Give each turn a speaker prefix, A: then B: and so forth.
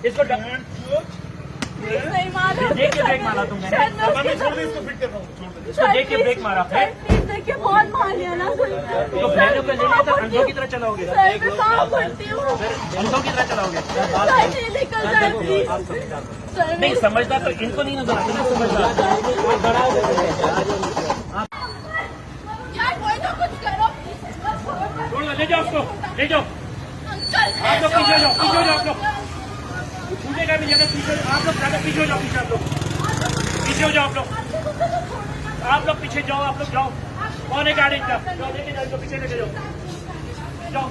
A: इसको
B: नहीं मारा,
A: देख के ब्रेक मारा तुमने, इसको देख के ब्रेक मारा है।
B: देखिए बहुत मार लिया ना।
A: तो बहनों को लेने तो अंधों की तरह चलाओगे, अंधों की तरह चलाओगे। नहीं समझदार तो इनको नहीं नजर आता ना, समझदार। ले जाओ उसको, ले जाओ आप लोग, पीछे जाओ, पीछे जाओ आप लोग, छूटेगा भी जगह, पीछे आप लोग, ज्यादा पीछे हो जाओ, पीछे आप लोग, पीछे हो जाओ आप लोग पीछे जाओ, आप लोग जाओ, कौन है गाड़ी का, जाओ लेके जाओ, पीछे लेके जाओ, जाओ।